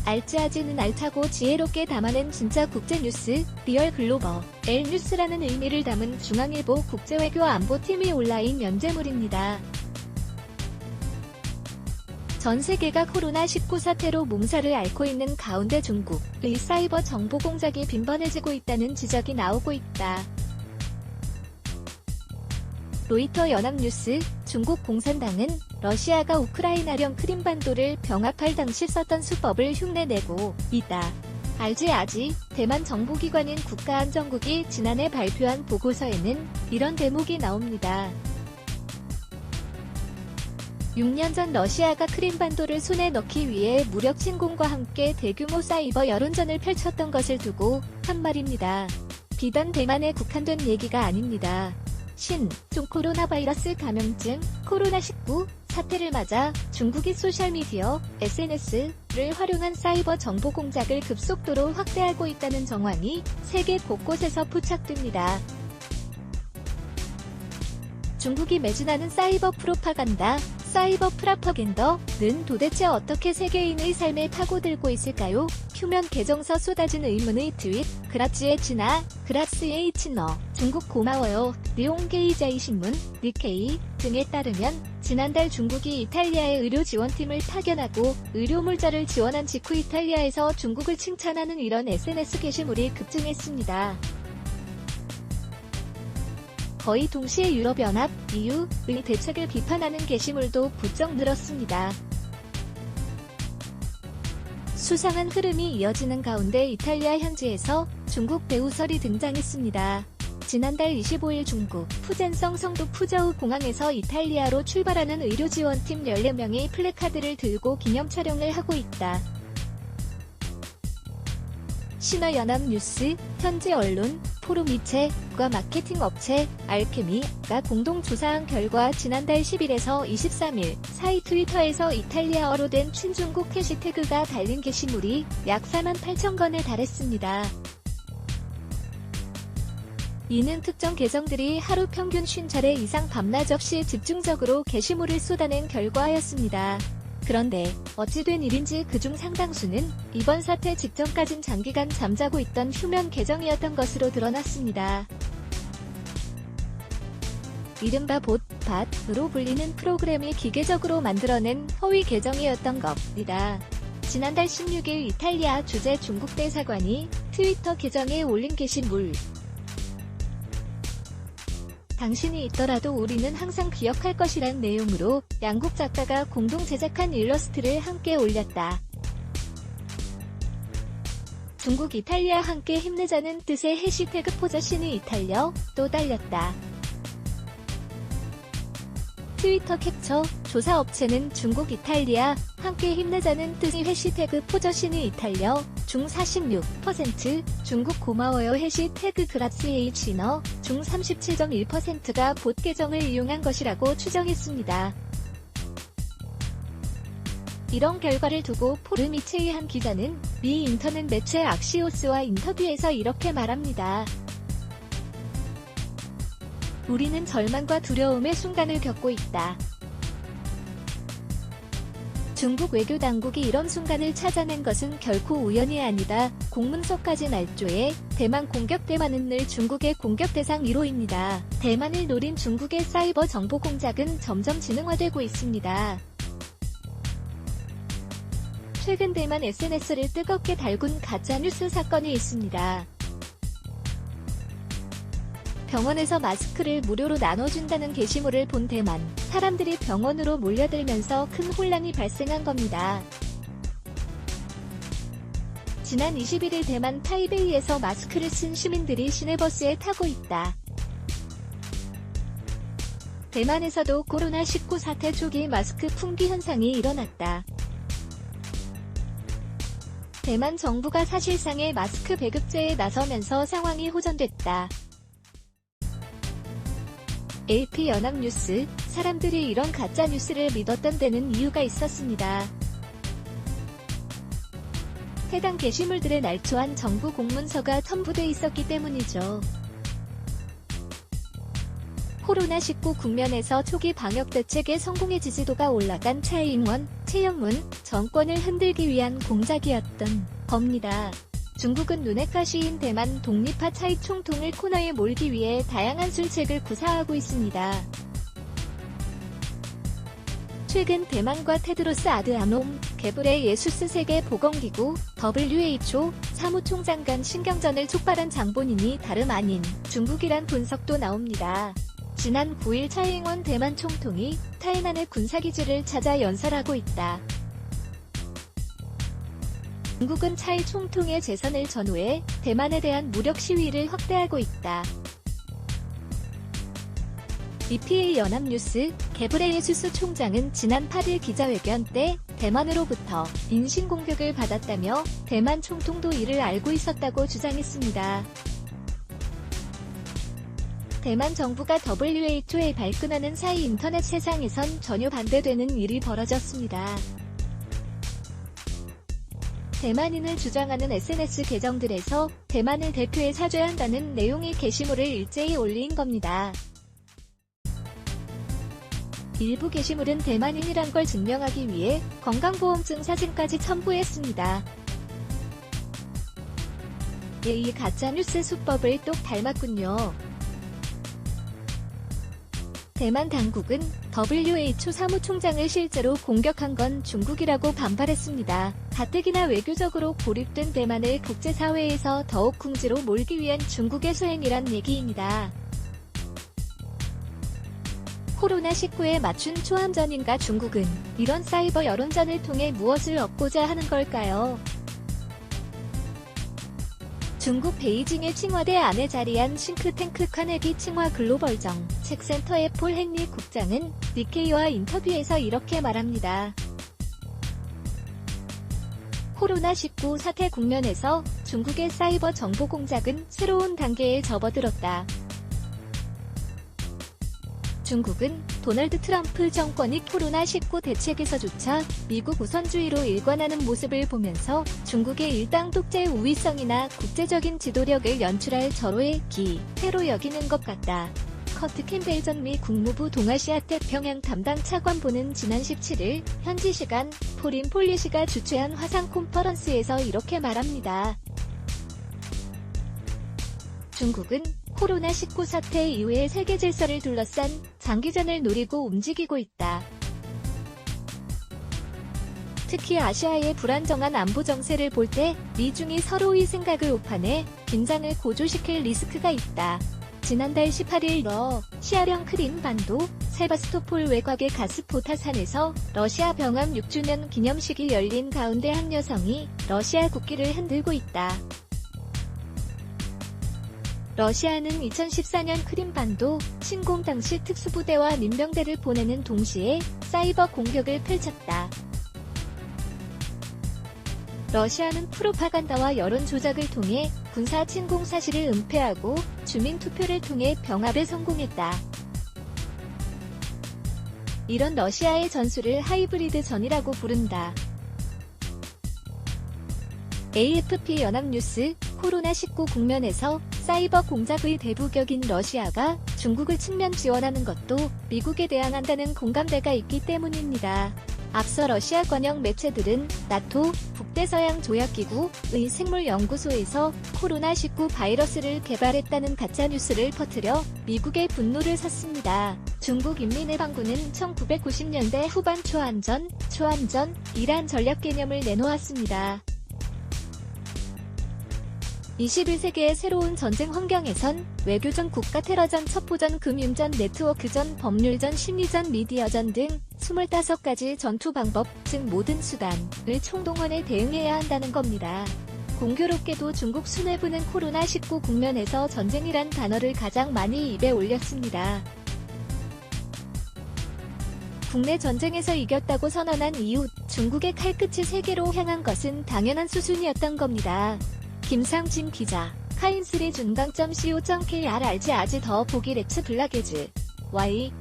알짜지는 알차고 지혜롭게 담아낸 진짜 국제뉴스, 리얼 글로벌 뉴스라는 의미를 담은 중앙일보 국제외교안보팀이 온라인 연재물입니다. 전 세계가 코로나19 사태로 몸살을 앓고 있는 가운데 중국의 사이버 정보 공작이 빈번해지고 있다는 지적이 나오고 있다. 로이터 연합뉴스, 중국 공산당은 러시아가 우크라이나령 크림반도를 병합할 당시 썼던 수법을 흉내내고 있다. RG아지, 대만 정보기관인 국가안전국이 지난해 발표한 보고서에는 이런 대목이 나옵니다. 6년 전 러시아가 크림반도를 손에 넣기 위해 무력 침공과 함께 대규모 사이버 여론전을 펼쳤던 것을 두고 한 말입니다. 비단 대만에 국한된 얘기가 아닙니다. 중 코로나 바이러스 감염증, 코로나19 사태를 맞아 중국이 소셜미디어, SNS를 활용한 사이버 정보 공작을 급속도로 확대하고 있다는 정황이 세계 곳곳에서 포착됩니다. 중국이 매진하는 사이버 프로파간다, 사이버 프라퍼겐더는 도대체 어떻게 세계인의 삶에 파고들고 있을까요? 휴면 계정서 쏟아진 의문의 트윗, 그라츠의 진아, 그라스의 친어, 중국 고마워요, 리옹게이자이 신문, 니케이 등에 따르면 지난달 중국이 이탈리아의 의료 지원팀을 파견하고 의료 물자를 지원한 직후 이탈리아에서 중국을 칭찬하는 이런 SNS 게시물이 급증했습니다. 거의 동시에 유럽연합, EU의 대책을 비판하는 게시물도 부쩍 늘었습니다. 수상한 흐름이 이어지는 가운데 이탈리아 현지에서 중국 배우설이 등장했습니다. 지난달 25일 중국 푸젠성 성도 푸저우 공항에서 이탈리아로 출발하는 의료지원팀 14명이 플래카드를 들고 기념 촬영을 하고 있다. 신화연합뉴스, 현지 언론, 포름이체과 마케팅 업체 알케미가 공동 조사한 결과 지난달 10일에서 23일 사이 트위터에서 이탈리아어로 된 친중국 해시태그가 달린 게시물이 약 48,000건에 달했습니다. 이는 특정 계정들이 하루 평균 50차례 이상 밤낮 없이 집중적으로 게시물을 쏟아낸 결과였습니다. 그런데 어찌된 일인지 그중 상당수는 이번 사태 직전까진 장기간 잠자고 있던 휴면 계정이었던 것으로 드러났습니다. 이른바 봇,밭으로 불리는 프로그램이 기계적으로 만들어낸 허위 계정이었던 겁니다. 지난달 16일 이탈리아 주재 중국 대사관이 트위터 계정에 올린 게시물, 당신이 있더라도 우리는 항상 기억할 것이란 내용으로 양국 작가가 공동 제작한 일러스트를 함께 올렸다. 중국 이탈리아 함께 힘내자는 뜻의 해시태그 포저신이 이탈려 또 달렸다. 트위터 캡처, 조사 업체는 중국 이탈리아 함께 힘내자는 뜻의 해시태그 포저신이 이탈려 중 46%, 중국 고마워요 해시태그 그라스에이 진어 중 37.1%가 봇 계정을 이용한 것이라고 추정했습니다. 이런 결과를 두고 포르미체의 한 기자는 미 인터넷 매체 악시오스와 인터뷰에서 이렇게 말합니다. 우리는 절망과 두려움의 순간을 겪고 있다. 중국 외교당국이 이런 순간을 찾아낸 것은 결코 우연이 아니다. 공문서까지 날조해 대만 공격 대만은 늘 중국의 공격 대상 1호입니다. 대만을 노린 중국의 사이버 정보 공작은 점점 지능화되고 있습니다. 최근 대만 SNS를 뜨겁게 달군 가짜뉴스 사건이 있습니다. 병원에서 마스크를 무료로 나눠준다는 게시물을 본 대만 사람들이 병원으로 몰려들면서 큰 혼란이 발생한 겁니다. 지난 21일 대만 타이베이에서 마스크를 쓴 시민들이 시내버스에 타고 있다. 대만에서도 코로나19 사태 초기 마스크 품귀 현상이 일어났다. 대만 정부가 사실상의 마스크 배급제에 나서면서 상황이 호전됐다. AP 연합뉴스, 사람들이 이런 가짜뉴스를 믿었던 데는 이유가 있었습니다. 해당 게시물들에 날조한 정부 공문서가 첨부돼 있었기 때문이죠. 코로나19 국면에서 초기 방역 대책에 성공해 지지도가 올라간 차이잉원, 최영문 정권을 흔들기 위한 공작이었던 겁니다. 중국은 눈에 가시인 대만 독립파 차익 총통을 코너에 몰기 위해 다양한 술책을 구사하고 있습니다. 최근 대만과 테드로스 아드하놈 게브레예수스 세계보건기구 WHO 사무총장 간 신경전을 촉발한 장본인이 다름 아닌 중국이란 분석도 나옵니다. 지난 9일 차이잉원 대만 총통이 타이난의 군사기지를 찾아 연설하고 있다. 중국은 차이 총통의 재선을 전후해 대만에 대한 무력 시위를 확대하고 있다. EPA 연합뉴스 게브레예수스 총장은 지난 8일 기자회견 때 대만으로부터 인신공격을 받았다며 대만 총통도 이를 알고 있었다고 주장했습니다. 대만 정부가 WHO에 발끈하는 사이 인터넷 세상에선 전혀 반대되는 일이 벌어졌습니다. 대만인을 주장하는 SNS 계정들에서 대만을 대표해 사죄한다는 내용의 게시물을 일제히 올린 겁니다. 일부 게시물은 대만인이란 걸 증명하기 위해 건강보험증 사진까지 첨부했습니다. 이 가짜뉴스 수법을 똑 닮았군요. 대만 당국은 WHO 사무총장을 실제로 공격한 건 중국이라고 반발했습니다. 가뜩이나 외교적으로 고립된 대만을 국제사회에서 더욱 궁지로 몰기 위한 중국의 수행이란 얘기입니다. 코로나19에 맞춘 초함전인가 중국은 이런 사이버 여론전을 통해 무엇을 얻고자 하는 걸까요? 중국 베이징의 칭화대 안에 자리한 싱크탱크 카네기 칭화 글로벌 정책센터의 폴 헨리 국장은 니케이와 인터뷰에서 이렇게 말합니다. 코로나19 사태 국면에서 중국의 사이버 정보 공작은 새로운 단계에 접어들었다. 중국은 도널드 트럼프 정권이 코로나19 대책에서조차 미국 우선주의로 일관하는 모습을 보면서 중국의 일당 독재 우위성이나 국제적인 지도력을 연출할 절호의 기회로 여기는 것 같다. 커트 캠벨 전 미 국무부 동아시아 태평양 담당 차관보는 지난 17일 현지 시간 포린 폴리시가 주최한 화상 컨퍼런스에서 이렇게 말합니다. 중국은 코로나19 사태 이후의 세계 질서를 둘러싼 장기전을 노리고 움직이고 있다. 특히 아시아의 불안정한 안보 정세를 볼 때 미중이 서로의 생각을 오판해 긴장을 고조시킬 리스크가 있다. 지난달 18일 러시아령 크림반도 세바스토폴 외곽의 가스포타산에서 러시아 병합 6주년 기념식이 열린 가운데 한 여성이 러시아 국기를 흔들고 있다. 러시아는 2014년 크림반도 침공 당시 특수부대와 민병대를 보내는 동시에 사이버 공격을 펼쳤다. 러시아는 프로파간다와 여론 조작을 통해 군사 침공 사실을 은폐하고 주민 투표를 통해 병합에 성공했다. 이런 러시아의 전술을 하이브리드 전이라고 부른다. AFP 연합뉴스 코로나19 국면에서 사이버 공작의 대부격인 러시아가 중국을 측면 지원하는 것도 미국에 대항한다는 공감대가 있기 때문입니다. 앞서 러시아 관영 매체들은 나토 북대서양 조약기구의 생물연구소에서 코로나19 바이러스를 개발했다는 가짜뉴스를 퍼뜨려 미국의 분노를 샀습니다. 중국 인민해방군은 1990년대 후반 초함전 전략 개념을 내놓았습니다. 21세기의 새로운 전쟁 환경에선 외교전, 국가테러전, 첩보전, 금융전, 네트워크전, 법률전, 심리전, 미디어전 등 25가지 전투 방법, 즉 모든 수단을 총동원해 대응해야 한다는 겁니다. 공교롭게도 중국 수뇌부는 코로나19 국면에서 전쟁이란 단어를 가장 많이 입에 올렸습니다. 국내 전쟁에서 이겼다고 선언한 이후 중국의 칼끝이 세계로 향한 것은 당연한 수순이었던 겁니다. 김상진 기자, 카인스리 준강.co.kr 알지 아지 더 보기 렉츠 블라게즈 Y